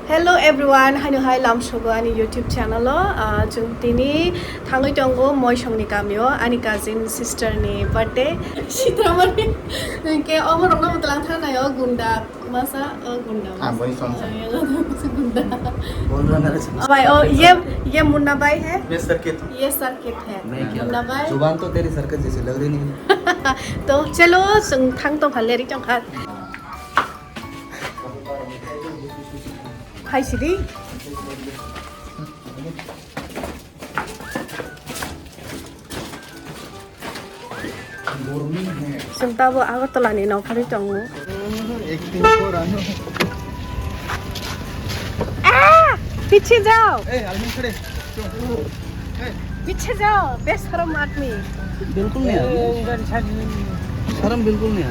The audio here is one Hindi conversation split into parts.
Hello everyone, hai lam shogo ani YouTube channel lo. Jung tini thangai tongo moi songni kamio ani cousin sister ni birthday. Sitramani ke omor ongna mutlang thana yo gunda masa gunda. वही सॉन्ग Gunda. बोल रहा मेरे से भाई ये मुन्ना भाई है. ये सर्किट ये सर्किट है. मुन्ना भाई. जुबान तो तेरी सर्कस जैसी लग रही नहीं तो चलो संग thang tong khaleri chong khat. Hai Siri. Murmi है Senta bo agartala ni nau khari chong. एक दिन को रानो पीछे जाओ. ए आलमी खड़े पीछे जाओ. बेशरम आदमी. बिल्कुल नहीं आ शर्म बिल्कुल नहीं आ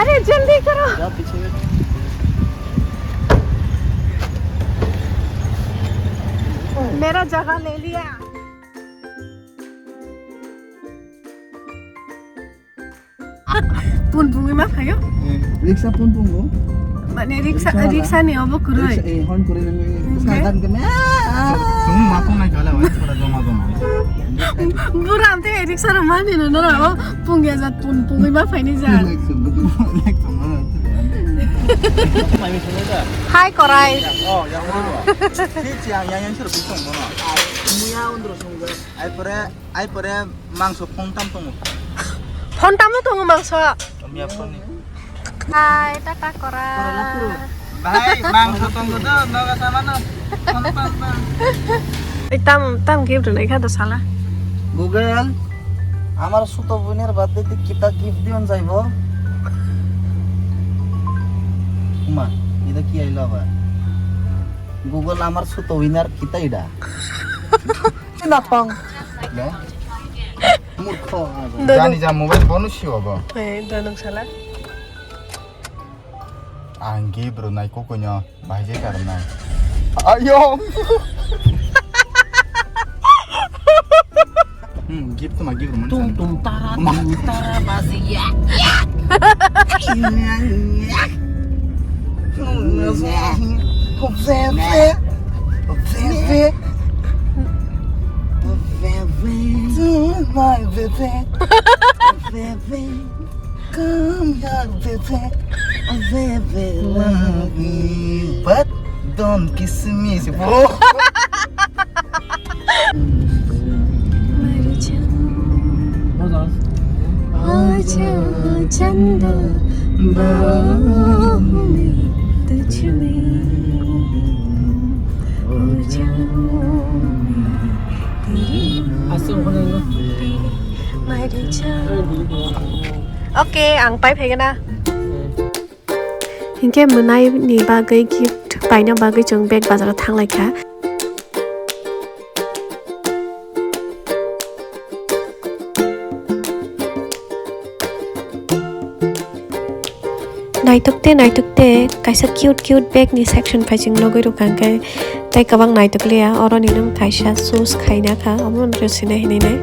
अरे जल्दी करो. जा पीछे मेरा जगह ले लिया. पुनपुंगी मा खायो? रिक्शा पुन पुंगो माने रिक्शा नहीं अब कुरै. ए हॉर्न करे में साधन के में तुम माफो नहीं गला हो थोड़ा जमा बुरा हमते रिक्शा र मानिन न र हो पुंगे जा पुनपुंगी मा फाइनी जा. हाय कोराई. 야 그래도 티지 양양처럼 비싼 거나 무야 온도로 송가 아이퍼레 망소 퐁탐 똥 폰 담는 동안 망서. 미야 폰이 हाय टाटा कोराई. भाइ 망소 똥거도 너가 사마나 tam gift नहीं खा तो साला. গুগল আমার সুতো বোনের বাদে তুই কিটা গিফট দিওন যাইবো মা এটা কি আইলো আবার গুগল আমার সুতো উইনার কিটা ইডা না পাং 네 মূর্খ জানি যা মোবাইল বনুছিও বা ए दनों साला. 안기 브로 나이 코코냐 바이제 카르나 아요 गिफ्ट मा गिफ्ट मन तुम तारा बाजी या Come here, baby, love me, but don't kiss me, bro. चंदा बाहों तुझ में हो जाऊं मेरी ओके आं पाइ फैगोन ना इनके मोनाय नि बागै गिफ्ट बायनो बागै जों बेग बाजाराव थांलायखा नायतुकते kaisa cute bag ni section phajing logoi rukan kai tai kabang naituk leya oro ninum kaisa shoes khaina kha amon rosina hinine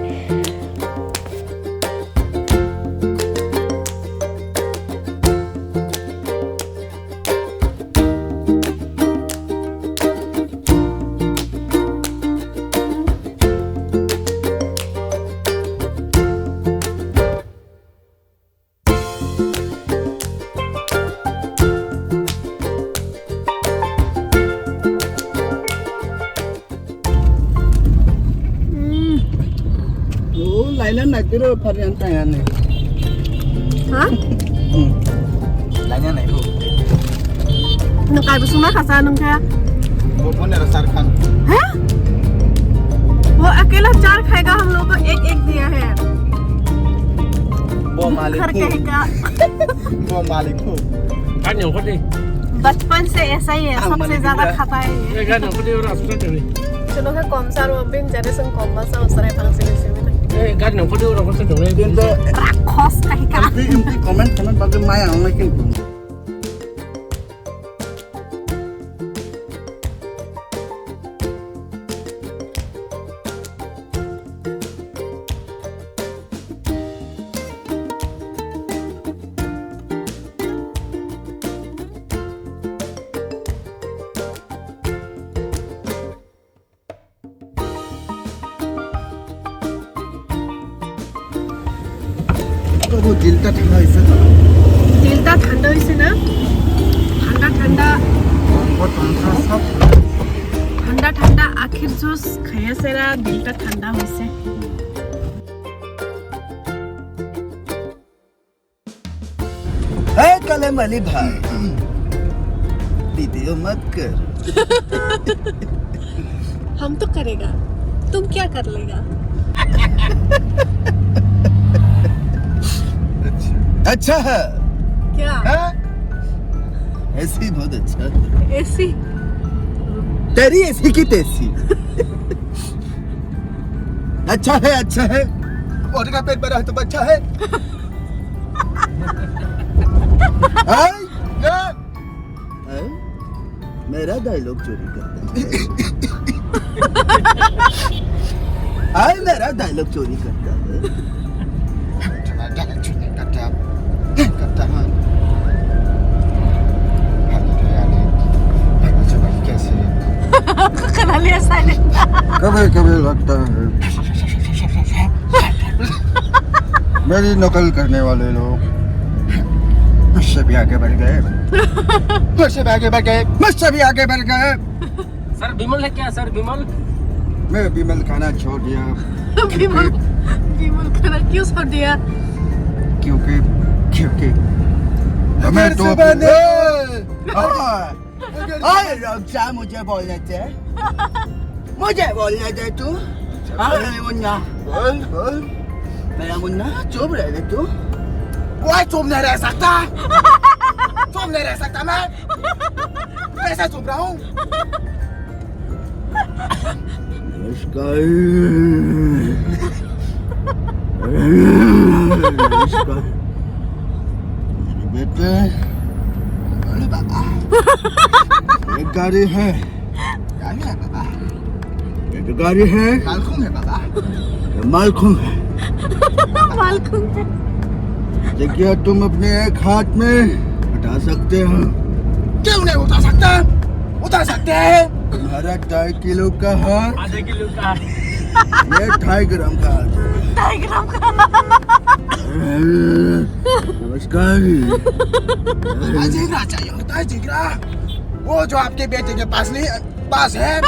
लाइनन नाइतिरो फरियान तायाने ha लाइनन नाइबो nu kai bu suma khasa nung kha वो बोने रसार खान है वो अकेला 4 खाएगा हम लोग को एक दिया है वो मालिक घर कहेगा वो मालिक हो गानियाव फटे बचपन से ऐसा ही है सबसे ज्यादा खाता है ये गानियाव फटे और अस्पताल में चलो का कम सार बिन जनरेशन कम मसा उसरे पांच से गानियाव फटे और अस्पताल में दिन तो राखस कहेगा इनकी कमेंट बाकी माया हूं लेकिन वो दिलता ठंडा इससे দিলটা ঠান্ডা হয়েছে না ঠান্ডা ঠান্ডা बहुत ठंडा सब ঠান্ডা ঠান্ডা আখের জুস খাইয়াছেরা দিলটা ঠান্ডা হয়েছে है कलम अली भाई वीडियो मत कर हम तो करेगा तुम क्या कर लेगा अच्छा है क्या ऐसी बहुत अच्छा ऐसी तेरी ऐसी की तैसी अच्छा है और का पेट भरा है तो अच्छा है मेरा डायलॉग चोरी करता है मेरा डायलॉग चोरी करता है करा लिया साइलेंट कभी लगता है मेरी नकल करने वाले लोग मुझसे भी आगे बढ़ गए सर विमल है क्या सर विमल मैं विमल खाना छोड़ दिया विमल खाना क्यों छोड़ दिया क्योंकि हमें तो रक्षा मुझे बोलने दे तू मुन्ना बोल मेरा मुन्ना चुप रह दे तू कोई चुप नहीं रह सकता मैं कैसे चुप रहा हूँ नमस्कार बेटे अरे बाबा एक गाड़ी है बाबा एक गाड़ी है मालखुम है बाबा मालखुम है देखिए तुम अपने एक हाथ में उठा सकते हो क्यों नहीं उठा सकते हैं तुम्हारा 2.5 किलो का है आधे किलो का ये 2.5 ग्राम का है 2.5 ग्राम का नमस्कार जिगरा चाहिए होता है जिगरा वो जो आपके बेटे के पास है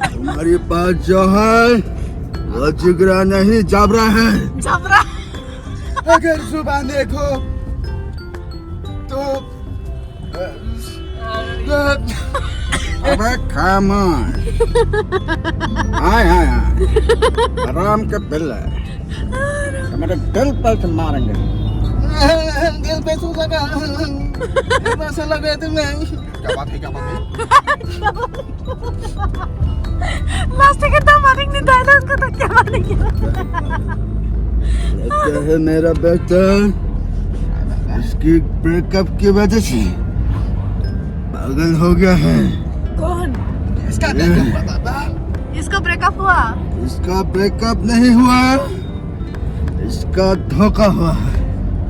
तुम्हारे पास जो है वो जिगरा नहीं जबरा है जबरा अगर जुबान देखो तो अबे खामोश हाय आराम के पिल्ले हमारे दिल पर से मारेंगे दिल पे सू लगा ऐसा लगे तुम्हें क्या बात है लास्ट के तो मारेंगे डायलॉग को तो क्या मारेंगे लगता है मेरा बेटा इसकी ब्रेकअप की वजह से पागल हो गया है कौन इसका ब्रेकअप हुआ बाबा इसका ब्रेकअप हुआ इसका ब्रेकअप नहीं हुआ इसका धोखा हुआ है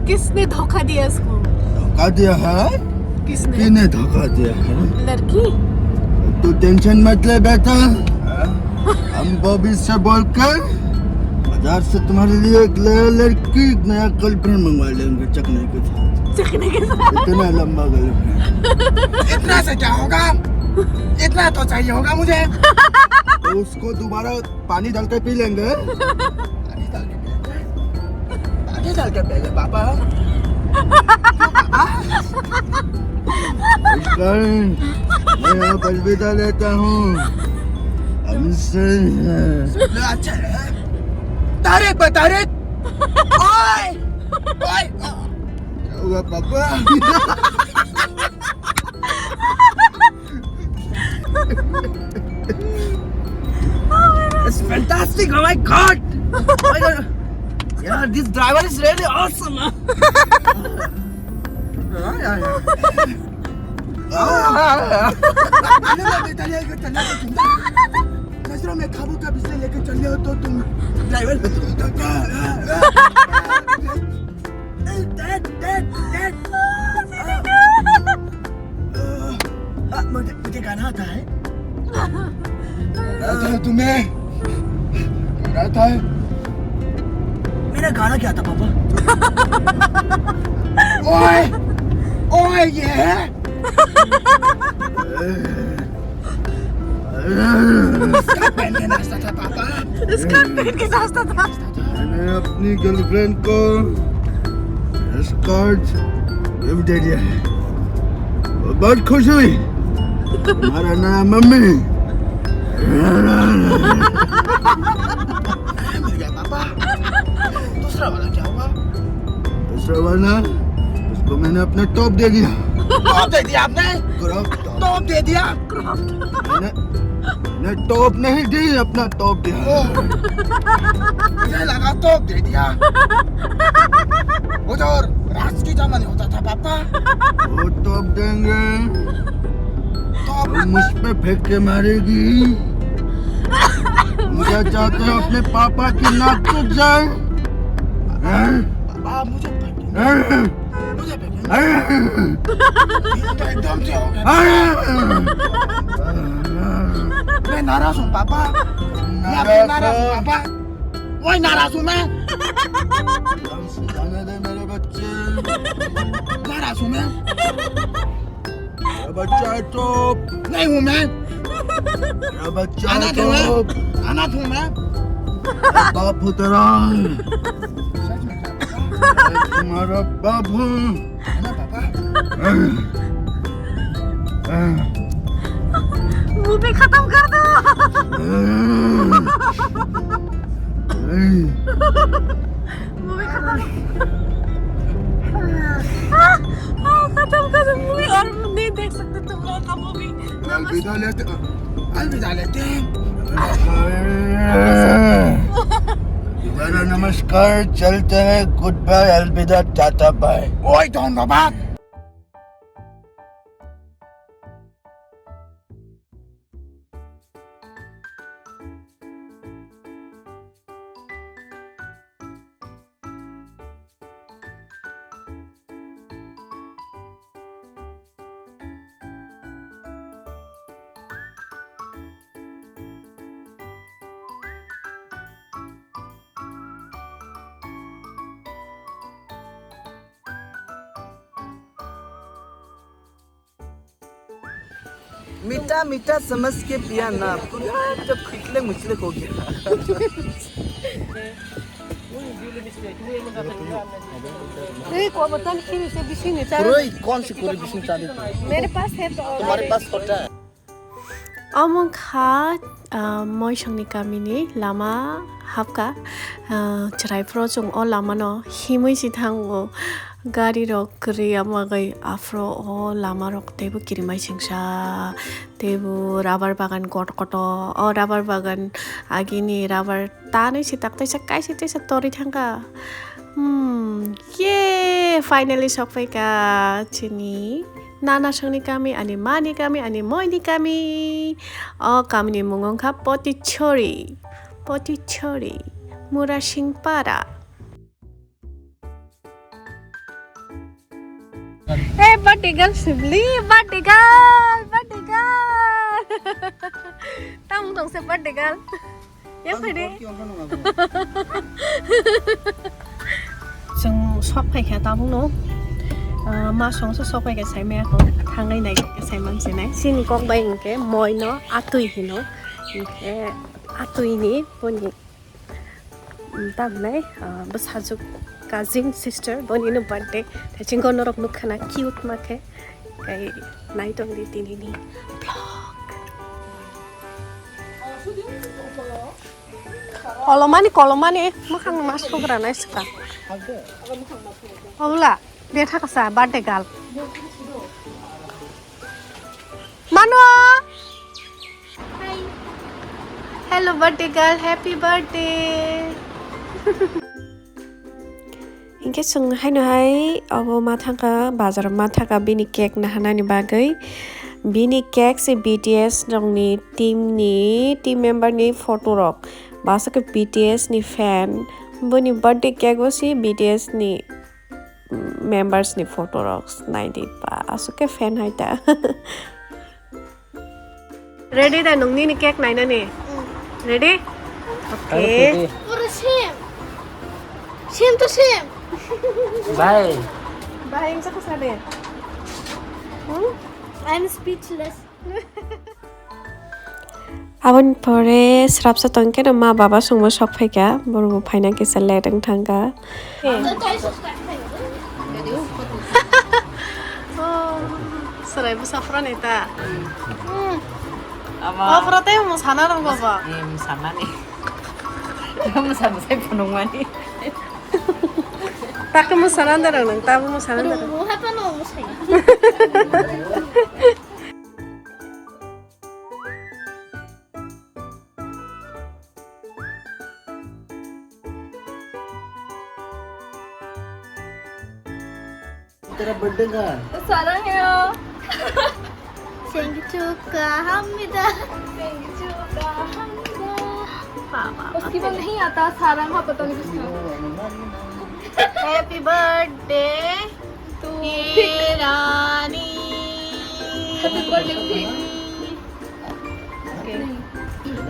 किसने धोखा दिया इसको धोखा दिया है किसने धोखा दिया है लड़की तू टेंशन मत ले बेटा हम बॉबी से बोलकर बाजार से तुम्हारे लिए एक लड़की नया गर्लफ्रेंड मंगवा लेंगे चकने के साथ इतना लंबा गर्लफ्रेंड इतना से क्या होगा इतना तो चाहिए होगा मुझे तो उसको दोबारा पानी डाल के पी लेंगे पानी डाल के पहले पापा मैं आप अलविदा लेता हूँ हमसे अच्छा है तारीख पे तारीख ओए क्या हुआ पापा It's fantastic! Oh my god! Oh my god! Yeah, this driver is really awesome! नजरों में काबू का बिजली लेकर चल रहे हो तो तुम ड्राइवर मुझे गाना आता है तुम्हें आता है मेरा गाना क्या था पापा? ओए ओए ये स्कर्ट पहन के नाचता था पापा। स्कर्ट पहन के नाचता था। मैंने अपनी गर्लफ्रेंड को स्कर्ट गिफ्ट दे दिया। वो बहुत खुश हुई। हमारा नया मम्मी। पापा दूसरा वाला क्या हुआ? दूसरा वाला उसको मैंने अपना टॉप दे दिया। टॉप दे दिया आपने? टॉप दे दिया? मैंने टॉप नहीं दी, अपना टॉप दिया। मुझे लगा टॉप दे दिया। वो जो राज की जमाने होता था पापा, वो टॉप देंगे तो मुझ पे फेंक के मारेगी। मुझे चाहते हो अपने पापा की नाक टूट जाए? पापा मुझे एकदम से हो गया। मैं नाराज हूँ पापा। नाराज हूँ पापा। वही नाराज हूँ मैं। जाने दे मेरे बच्चे। नाराज हूँ मैं। बच्चा चुप नहीं हूँ मैं। बच्चा चुप अनाथ हूँ मैं। बाप हूँ तेरा। तुम्हारा बाप हूँ ना पापा। मूवी खत्म कर दो। मूवी खत्म कर दो मूवी। और नहीं देख सकते तुम लोगों का मूवी। अलविदा लेते दोबारा नमस्कार, चलते हैं, गुड बाय, अलविदा, टाटा बाय। ओए धन्यवाद। मीठा मीठा समझ के पिया ना, पूरा जब खिचले मुचले हो गया। कौन सी पूरी बिस्मिल चाहते? मेरे पास है तो तुम्हारे पास होता है? Among kha moi shangni kamini lama hapka chrai pro chung o lama no himui si thango gari rok kri amagai afro o lama rok tebu kirimai singsa tebu rubber bagan kot koto o rubber bagan agini rubber tanai si taktai sa kai si sa tori thanga ye finally sokpai ka chini Nana shangni kami ani mani kami ani moini kami o kami ni mungong kha poti chori Murasing para. Hey birthday girl Sibli, birthday girl Tang dong se birthday girl yang phai de jeng sok phai kha ta bung no ma song so sok phai ka sai me ko thangai nai ka sai mam se nai sin kok bai ke moi no atui hi no ke atui ni poni tam nai bas hajuk cousin sister boni no birthday thaching ko norok nuk khana cute ma ke kai nai tong di tini ni vlog kolomani makhang masuk rana iska Ola dia thakasa birthday gal Mano Hello birthday girl happy birthday Inke sung hai no hai abo mathanga bazar mathanga bini cake na hanani bagai bini cake se BTS rongni team member ni photo rok basa ke BTS ni fan boni birthday cake wasi BTS ni members ni photo rok naidi pa asuke fan hai ta ready da nungni ni cake nai na ni ready okay Same to same. Bye. Bye, ang saka sabi. I'm speechless. Abon pore srapsa tongke na ma baba sungmo sok phaika borbo phaina ke sale dang thanga. Sarai bu safran eta. Afrate mo sana rang baba. Sama nih. Kamu sama saya penuh mani. Tak mo sana darang nang tabu mo sana darang. Mo hapa no mo say. तेरा बर्थडे का 사랑해요. 생일 축하합니다. 생일 축하합니다. उसकी बात नहीं आता सारंग का पता नहीं किसका Happy birthday to Rani. Happy birthday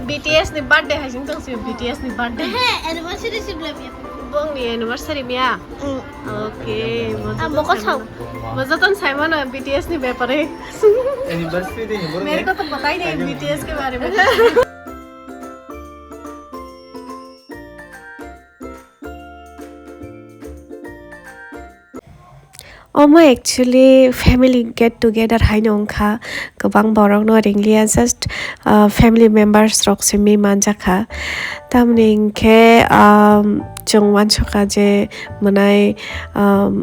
BTS ni birthday hai sing tong si BTS ni birthday. है एनिवर्सरी से ब्लैम Bong ni anniversary mia. Okay. mo ko sao मजा साइमन BTS ni व्यापारे एनिवर्सरी दिन मेरे को तो पता ही नहीं BTS के बारे में Oma actually family get together haino ongkha gobang borok no ringlia just family members rok semi manjaka tamni ke jongwan choka je monai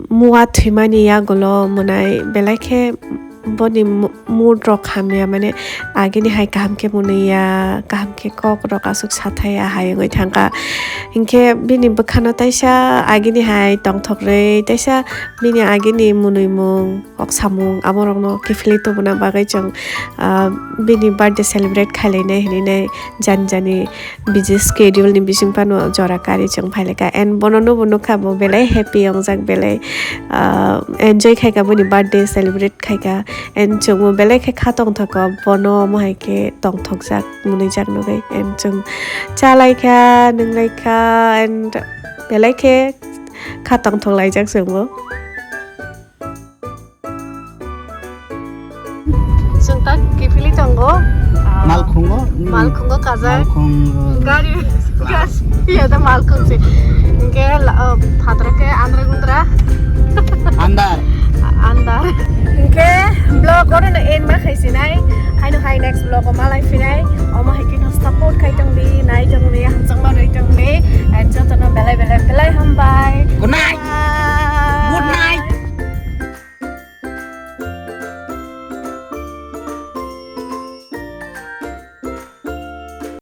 muwa thimani ya golo monai belake boni mood rok hamya mane agini hai kaham ke munia kaham ke kok rok asuk sathaya hai ngoi thangka inke bini bukhana taisa agini hai tongthok re taisa bini agini munui mung ok samung amorok no kifli to buna bagai chang bini birthday celebrate khalai nai hini nai janjani busy schedule ni bising pano jora kari chang phaileka and bonono bono khabo belai happy ongjak belai enjoy khaika boni birthday celebrate khaika and chung mo belai khe khatong thaka bono mo hai ke tong thok jak munui jak no gai and chung chalai kha ninglai kha and belai khe khatong thok lai jak chung mo chung tak kifili tongo malkhungo kaza gari gas ya da malkhung se inke phatra ke andra gundra andar inke blog oro na end ma khaisi nai haino hai next blog ma lai finai oma hai ke support khai tong bi nai tong ne hamjang ma roi tong ne and jotto belai hambai